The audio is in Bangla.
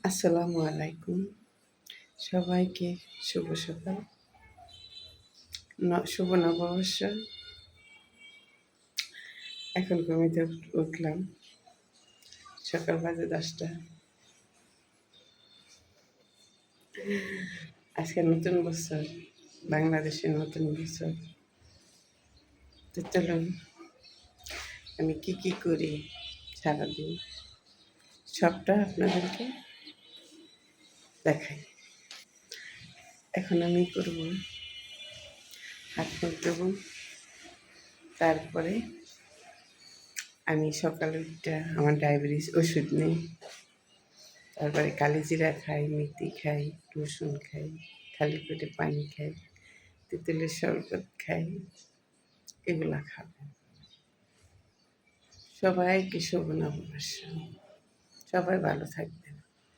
আসসালামু আলাইকুম। সবাইকে শুভ সকাল, শুভ নববর্ষ। এখন ঘুমিতে উঠলাম, সকাল বাজে 10টা। আজকে নতুন বছর, বাংলাদেশের নতুন বছর। তো চলুন আমি কি করি সারাদিন সবটা আপনাদেরকে দেখাই। এখন আমি করব হাত মুখ দেবো, তারপরে আমি সকালে উঠে আমার ডায়াবেটিস ওষুধ নেই, তারপরে কালিজিরা খাই, মেথি খাই, রসুন খাই, খালি পেটে পানি খাই, তেঁতুলের শরবত খাই। এগুলা খাবো। সবাইকে শুভ নববর্ষ। সবাই ভালো থাকবেন।